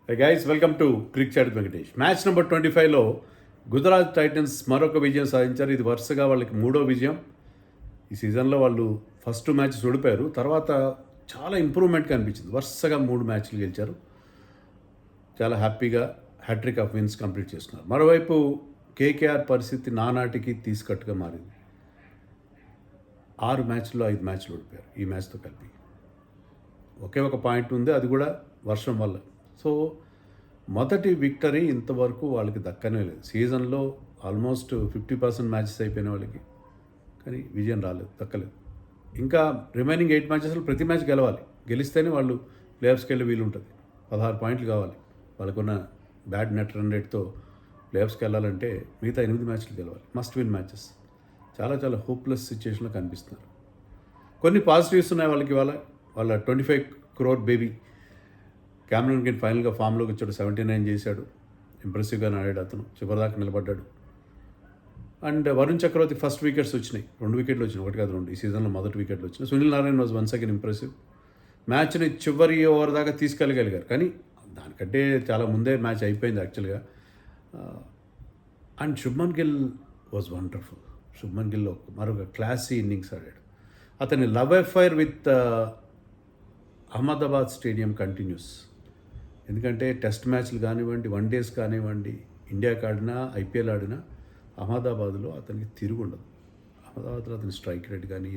Guys welcome to cric chat Venkatesh. Match number 25లో Gujarat Titans మరొక విజయం సాధించారు. ఇది వరుసగా వాళ్ళకి మూడో విజయం. ఈ సీజన్లో వాళ్ళు ఫస్ట్ మ్యాచ్ ఓడిపోయారు, తర్వాత చాలా ఇంప్రూవ్మెంట్ కనిపించింది. వరుసగా 3 మ్యాచ్లు గెలిచారు. చాలా హ్యాపీగా హ్యాట్రిక్ ఆఫ్ విన్స్ కంప్లీట్ చేసుకున్నారు. మరోవైపు కేకేఆర్ పరిస్థితి నానాటికి తీసుకట్టుగా మారింది. 6 మ్యాచ్ల్లో 5 మ్యాచ్లు ఓడిపోయారు ఈ మ్యాచ్తో కలిపి. ఒకే ఒక పాయింట్ ఉంది, అది కూడా వర్షం వల్ల. సో మొదటి విక్టరీ ఇంతవరకు వాళ్ళకి దక్కనే లేదు. సీజన్లో ఆల్మోస్ట్ 50% మ్యాచెస్ అయిపోయిన వాళ్ళకి, కానీ విజయం రాలేదు, దక్కలేదు. ఇంకా రిమైనింగ్ 8 మ్యాచెస్లో ప్రతి మ్యాచ్ గెలవాలి. గెలిస్తేనే వాళ్ళు ప్లేఆఫ్స్కి వెళ్ళి వీలు ఉంటుంది. 16 పాయింట్లు కావాలి వాళ్ళకున్న బ్యాడ్ నెట్ రన్ రేట్తో. ప్లేఆఫ్స్కి వెళ్ళాలంటే మిగతా 8 మ్యాచ్లు గెలవాలి. Must win matches. చాలా చాలా హోప్లెస్ సిచ్యువేషన్లో కనిపిస్తున్నారు. కొన్ని పాజిటివ్స్ ఉన్నాయి వాళ్ళకి. వాళ్ళ 25 crore బేబీ క్యామరన్ గ్రీన్ ఫైనల్గా ఫామ్లోకి వచ్చాడు. 79 చేశాడు. ఇంప్రెసివ్గా ఆడాడు. అతను చివరిదాకా నిలబడ్డాడు. And Varun Chakravarthy first wickets వచ్చినాయి. 2 వికెట్లు వచ్చినాయి, ఒకటి కాదు 2. ఈ సీజన్లో మొదటి వికెట్లు వచ్చినాయి. Sunil Narine was once again impressive. మ్యాచ్ని చివరి ఓవర్ దాకా తీసుకెళ్ళగలిగారు, కానీ దానికంటే చాలా ముందే మ్యాచ్ అయిపోయింది యాక్చువల్గా. And Shubman Gill was wonderful. Shubman Gill మరొక క్లాసీ ఇన్నింగ్స్ ఆడాడు. అతని love affair with Ahmedabad stadium continuous. ఎందుకంటే టెస్ట్ మ్యాచ్లు కానివ్వండి, వన్ డేస్ కానివ్వండి, ఇండియాకి ఆడినా ఐపీఎల్ ఆడినా అహ్మదాబాద్లో అతనికి తిరుగుండదు. అహ్మదాబాద్లో అతని స్ట్రైక్ రేట్ కానీ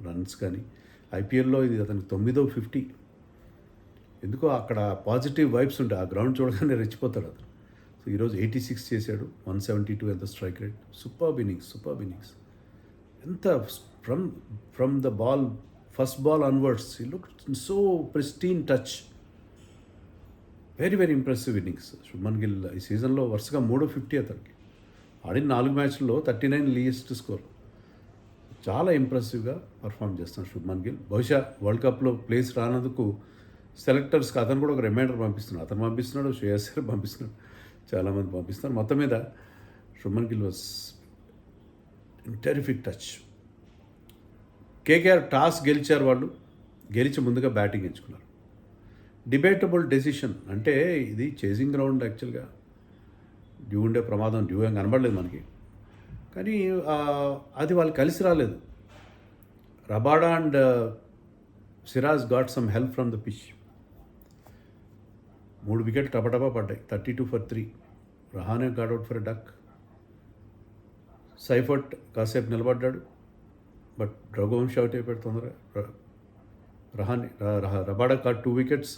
రన్స్ కానీ, ఐపీఎల్లో ఇది అతనికి 9వ 50. ఎందుకో అక్కడ పాజిటివ్ వైబ్స్ ఉంటాయి. ఆ గ్రౌండ్ చూడగానే రెచ్చిపోతాడు అతను. సో ఈరోజు 86 చేశాడు, 172 ఎంత స్ట్రైక్ రేట్. Superb innings. ఎంత from the ball, first ball onwards, he look so pristine touch. Very very impressive innings Shubman Gill. ఈ సీజన్లో వరుసగా 3వ 50 అతనికి. ఆడిన 4 మ్యాచ్ల్లో 39 లీయెస్ట్ స్కోర్. చాలా ఇంప్రెసివ్గా పర్ఫామ్ చేస్తున్నాడు శుభ్మన్ గిల్. బహుశా వరల్డ్ కప్లో ప్లేస్ రానందుకు సెలెక్టర్స్కి అతను కూడా ఒక రిమైండర్ పంపిస్తున్నాడు. అతను పంపిస్తున్నాడు, శ్రేయస్ గారు పంపిస్తున్నాడు, చాలామంది పంపిస్తున్నారు. మొత్తం మీద Shubman Gill was terrific touch. KKR toss గెలిచారు. వాళ్ళు గెలిచి ముందుగా బ్యాటింగ్ ఎంచుకున్నారు. Debatable decision. అంటే ఇది చేసింగ్ గ్రౌండ్ యాక్చువల్గా. డ్యూ ఉండే ప్రమాదం డ్యూ ఏం కనబడలేదు మనకి, కానీ అది వాళ్ళు కలిసి రాలేదు. Rabada and Siraj got some help from the pitch. 3 వికెట్లు టపటపా పడ్డాయి. 32 for 3. Rahane got out for duck. Seifert కాసేపు నిలబడ్డాడు, బట్ రఘువంశీ అవుట్ అయిపోయాడు తొందరగా. Rabada got 2 wickets,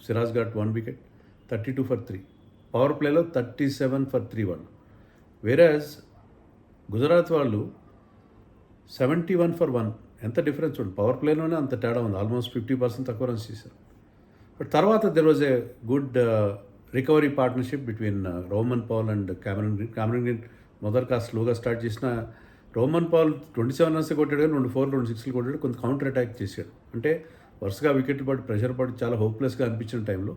Siraj got 1 wicket. 32 for 3. Power ప్లేలో 37 for 3-1. వేరేజ్ గుజరాత్ వాళ్ళు 71 for 1. ఎంత డిఫరెన్స్ చూడండి. పవర్ ప్లేలోనే అంత తేడా ఉంది. ఆల్మోస్ట్ 50% తక్కువ రన్స్ చేశారు. బట్ తర్వాత there was a good recovery partnership between Rovman Powell and Cameron Green. మొదట స్లోగా స్టార్ట్ చేసిన రోమన్ పౌల్ 27 రన్స్ కొట్టాడు, కానీ 2 4 2 6 కొట్టాడు. కొంత కౌంటర్ అటాక్ చేశాడు. అంటే వరుసగా వికెట్లు పడి ప్రెషర్ పడి చాలా హోప్లెస్గా అనిపించిన టైంలో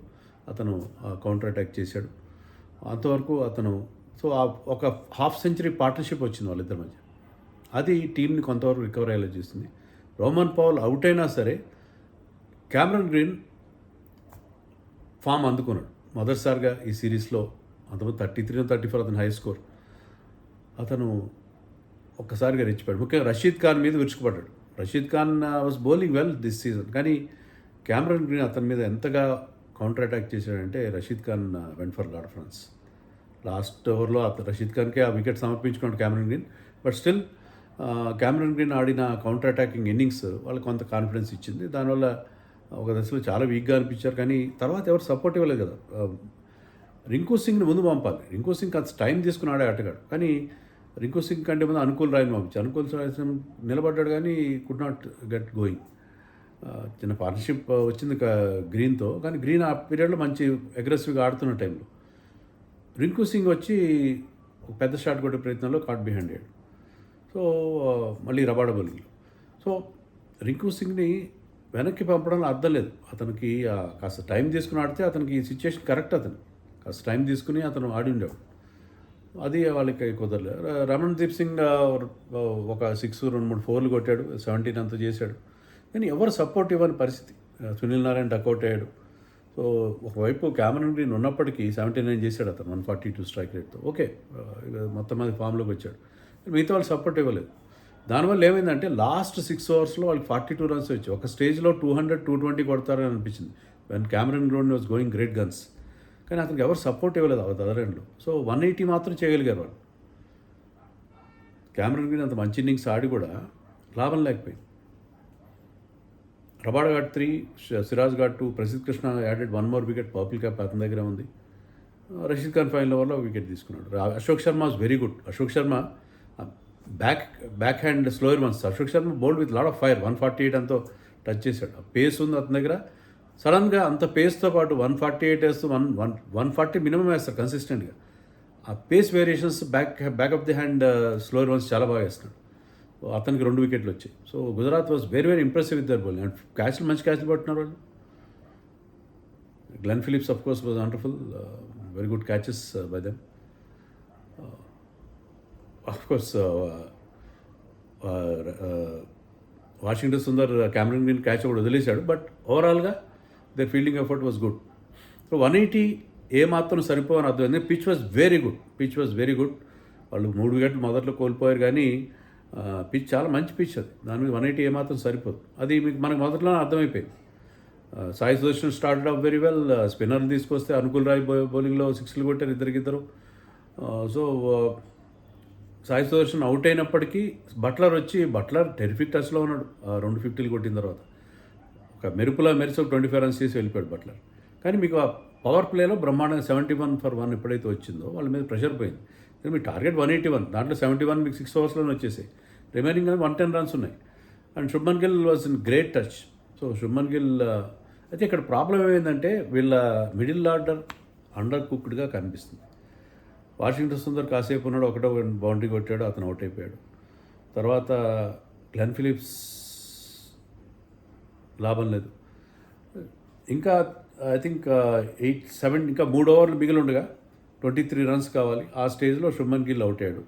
అతను కౌంటర్ అటాక్ చేశాడు. అంతవరకు అతను ఒక హాఫ్ సెంచరీ పార్ట్నర్షిప్ వచ్చింది వాళ్ళిద్దరి మధ్య. అది టీంని కొంతవరకు రికవర్ అయ్యేలా చేస్తుంది. రోమన్ పౌల్ అవుట్ అయినా సరే క్యామరన్ గ్రీన్ ఫామ్ అందుకున్నాడు మొదటిసారిగా ఈ సిరీస్లో. అంతమంది 33-34 అతని హై స్కోర్. అతను ఒక్కసారిగా రెచ్చిపోయాడు. ముఖ్యంగా రషీద్ ఖాన్ మీద విరుచుకుపడ్డాడు. Rashid Khan was bowling well this season, కానీ క్యామరన్ గ్రీన్ అతని మీద ఎంతగా కౌంటర్ అటాక్ చేశాడంటే Rashid Khan went for lot of runs. Last ఓవర్లో రషీద్ ఖాన్కే ఆ వికెట్ సమర్పించుకున్నాడు Cameron Green. But still Cameron Green ఆడిన కౌంటర్ అటాకింగ్ ఇన్నింగ్స్ వాళ్ళకి కొంత కాన్ఫిడెన్స్ ఇచ్చింది. దానివల్ల ఒక దశలో చాలా వీక్గా అనిపించారు, కానీ తర్వాత ఎవరు సపోర్ట్ ఇవ్వలేదు కదా. రింకు సింగ్ని ముందు పంపాలి. రింకు సింగ్ కాస్త టైం తీసుకుని ఆడే ఆటగాడు, కానీ రింకు సింగ్ కంటే ముందు అనుకూల్ రాయ్ని పంపించారు. అనుకూల్ రాయ్ నిలబడ్డాడు, కానీ కుడ్ నాట్ గెట్ గోయింగ్. చిన్న పార్ట్నర్షిప్ వచ్చింది గ్రీన్తో, కానీ గ్రీన్ ఆ పీరియడ్లో మంచి అగ్రెసివ్గా ఆడుతున్న టైంలో రింకు సింగ్ వచ్చి ఒక పెద్ద షాట్ కొట్టే ప్రయత్నంలో కాట్ బిహైండ్ అయ్యాడు. సో మళ్ళీ రబాడా బౌలింగ్లో. సో రింకు సింగ్ని వెనక్కి పంపడంలో అర్థం లేదు. అతనికి కాస్త టైం తీసుకుని ఆడితే అతనికి ఈ సిచ్యుయేషన్ కరెక్ట్. అతను కాస్త టైం తీసుకుని అతను ఆడి ఉండేవాడు. అది వాళ్ళకి కుదరలేదు. రమణ్దీప్ సింగ్ ఒక 6 2 3 4 కొట్టాడు, 17 అంతా చేశాడు, కానీ ఎవరు సపోర్ట్ ఇవ్వని పరిస్థితి. సునీల్ నారాయణ డకౌట్ అయ్యాడు. సో ఒకవైపు క్యామరన్ గ్రీన్ ఉన్నప్పటికీ 79 చేశాడు అతను 142 స్ట్రైక్ రేట్తో. ఓకే, మొత్తం మీద ఫామ్లోకి వచ్చాడు. మిగతా వాళ్ళు సపోర్ట్ ఇవ్వలేదు. దానివల్ల ఏమైందంటే లాస్ట్ 6 ఓవర్స్లో వాళ్ళకి 42 రన్స్ వచ్చాయి. ఒక స్టేజ్లో 200, 220 కొడతారని అనిపించింది when Cameron green was going great guns. కానీ అతనికి ఎవరు సపోర్ట్ ఇవ్వలేదు అదర్ ఎండ్లో. సో 180 మాత్రం చేయగలిగారు వాళ్ళు. క్యామరన్ గ్రీన్ అంత మంచి ఇన్నింగ్స్ ఆడి కూడా లాభం లేకపోయింది. Rabada ghat 3, Siraj ghat 2, Prasidh Krishna added 1 more wicket. Purple cap అతని దగ్గర ఉంది. రషీద్ ఖాన్ ఫైనల్ ఓవర్లో వికెట్ తీసుకున్నాడు. Ashok Sharma was very good. Ashok Sharma back hand slower once. Ashok Sharma bowled with lot of fire. 148 అంతా టచ్ చేశాడు. ఆ పేస్ ఉంది అతని దగ్గర. సడన్గా అంత పేస్తో పాటు 148 వేస్తూ 140 మినిమం వేస్తారు కన్సిస్టెంట్గా. ఆ pace variations back of the hand slower ones చాలా బాగా వేస్తున్నాడు. అతనికి 2 వికెట్లు వచ్చాయి. So Gujarat was very very impressive with their bowling. And క్యాచ్లు మంచి క్యాచ్లు పట్టున్నారు వాళ్ళు. Glenn Phillips of course was wonderful. Very good catches by them. Of course Washington Sundar Cameron Green catch ఒకటి వదిలేశాడు. బట్ ఓవరాల్గా their fielding effort was good. So 180 ఏమాత్రం సరిపోవని అర్థమైంది. Pitch was very good. వాళ్ళు 3 వికెట్లు మొదట్లో కోల్పోయారు, కానీ పిచ్ చాలా మంచి పిచ్ అది. దాని మీద 180 ఏమాత్రం సరిపోదు. అది మీకు మనకు మొదట్లోనే అర్థమైపోయింది. Sai Sudharsan started off very well. స్పిన్నర్లు తీసుకొస్తే అనుకుల్ రాయ్ బౌలింగ్లో 6లు కొట్టారు ఇద్దరు. సో సాయి సుదర్శన్ అవుట్ అయినప్పటికీ బట్లర్ టెరిఫిక్ టచ్లో ఉన్నాడు. 2 50లు కొట్టిన తర్వాత ఒక మెరిసి 25 రన్స్ చేసి వెళ్ళిపోయాడు బట్లర్. కానీ మీకు ఆ పవర్ ప్లేలో బ్రహ్మాండంగా 71 for 1 ఎప్పుడైతే వచ్చిందో వాళ్ళ మీద ప్రెషర్ పోయింది. మీ టార్గెట్ 181, దాంట్లో 71 మీకు 6 ఓవర్స్లోనే వచ్చేసాయి. రిమైనింగ్ 110 రన్స్ ఉన్నాయి. And Shubman Gill was in great touch. So Shubman Gill అయితే ఇక్కడ ప్రాబ్లం ఏమైందంటే వీళ్ళ మిడిల్ ఆర్డర్ అండర్ కుక్డ్గా కనిపిస్తుంది. వాషింగ్టన్ సుందర్ కాసేపు ఉన్నాడు, ఒకటో బౌండరీ కొట్టాడు, అతను అవుట్ అయిపోయాడు. తర్వాత గ్లెన్ ఫిలిప్స్ లాభం లేదు. ఇంకా ఐ థింక్ 8-7 ఇంకా 3 ఓవర్లు మిగిలి ఉండగా 23 రన్స్ కావాలి. ఆ స్టేజ్లో శుభ్మన్ గిల్ అవుట్ అయ్యాడు.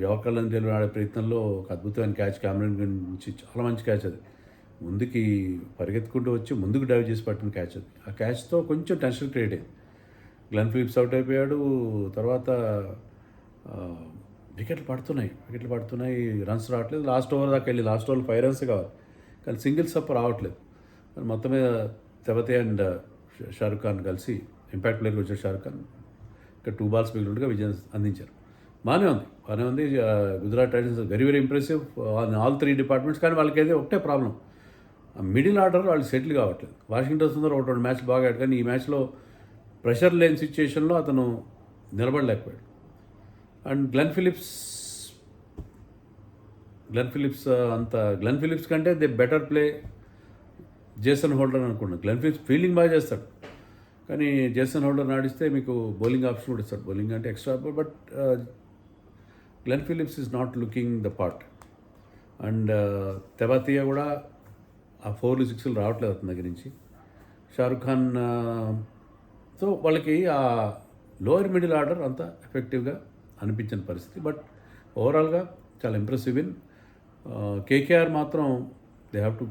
యార్కర్లను గెలుపు ఆడే ప్రయత్నంలో ఒక అద్భుతమైన క్యాచ్ క్యామరన్ గ్రీన్ నుంచి, చాలా మంచి క్యాచ్ అది. ముందుకి పరిగెత్తుకుంటూ వచ్చి ముందుకు డైవ్ చేసి పట్టిన క్యాచ్ అది. ఆ క్యాచ్తో కొంచెం టెన్షన్ క్రియేట్ అయింది. గ్లెన్ ఫిలిప్స్ అవుట్ అయిపోయాడు. తర్వాత వికెట్లు పడుతున్నాయి, రన్స్ రావట్లేదు. లాస్ట్ ఓవర్ దాకా వెళ్ళి లాస్ట్ ఓవర్లో 5 రన్స్ కావాలి, కానీ సింగిల్స్ అప్ రావట్లేదు. మొత్తం మీద తెవతే అండ్ షారుఖ్ ఖాన్ కలిసి ఇంపాక్ట్ ప్లేయర్కి వచ్చాడు షారుఖ్ ఖాన్. ఇంకా 2 balls మిగిలిగా విజయం అందించారు. బాగానే ఉంది. Gujarat Titans very very impressive all 3 departments. కానీ వాళ్ళకైతే ఒకటే ప్రాబ్లం, మిడిల్ ఆర్డర్ వాళ్ళు సెటిల్ కావట్లేదు. వాషింగ్టన్ సుందర్ 1-2 మ్యాచ్లు బాగా ఆడాడు, కానీ ఈ మ్యాచ్లో ప్రెషర్ లేని సిచ్యుయేషన్లో అతను నిలబడలేకపోయాడు. అండ్ గ్లెన్ ఫిలిప్స్ కంటే they better play Jason holder అనుకున్నాను. గ్లెన్ ఫిలిప్స్ ఫీల్డింగ్ బాగా చేస్తాడు, కానీ జేసన్ హోల్డర్ ఆడిస్తే మీకు బౌలింగ్ ఆప్షన్ కూడా ఇస్తాడు. బౌలింగ్ అంటే extra, but Glenn Phillips is not looking the part. And Tewatia కూడా ఆ 4లు 6లు రావట్లేదు అతని దగ్గర నుంచి. షారుఖ్ ఖాన్, సో వాళ్ళకి ఆ లోయర్ మిడిల్ ఆర్డర్ అంత ఎఫెక్టివ్గా అనిపించిన పరిస్థితి. బట్ ఓవరాల్గా చాలా ఇంప్రెసివ్ విన్. కేకేఆర్ మాత్రం they have to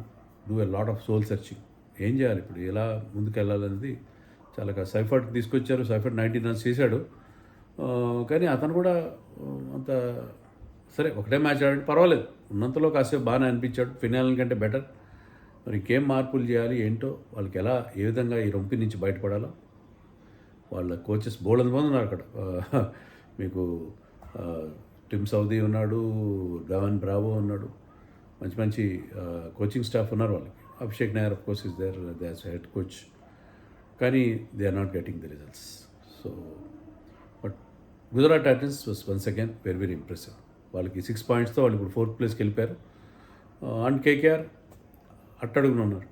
do a lot of soul searching. ఏం చేయాలి ఇప్పుడు, ఎలా ముందుకు వెళ్ళాలనేది చాలా సైఫర్ట్ తీసుకొచ్చారు. సైఫర్ట్ 19 రన్స్ చేశాడు, కానీ అతను కూడా అంత సరే ఒకటే మ్యాచ్ ఆడాడు, పర్వాలేదు. ఉన్నంతలో కాసేపు బాగానే అనిపించాడు. ఫినాల్ కంటే బెటర్. మరి ఇంకేం మార్పులు చేయాలి ఏంటో, వాళ్ళకి ఎలా ఏ విధంగా ఈ రొంపి నుంచి బయటపడాలో వాళ్ళ కోచెస్ బోల్డ్ మంది ఉన్నారు అక్కడ. మీకు టిమ్ సౌదీ ఉన్నాడు, గవన్ బ్రావో ఉన్నాడు, మంచి కోచింగ్ స్టాఫ్ ఉన్నారు వాళ్ళకి. Abhishek Nayar of course is there as head coach, కానీ they are not getting the results. So but Gujarat Titans was once again very very impressive. వాళ్ళకి 6 pointsతో వాళ్ళు ఇప్పుడు 4th ప్లేస్కి వెళ్ళిపోయారు. అండ్ కేకేఆర్ అట్టడుగున ఉన్నారు.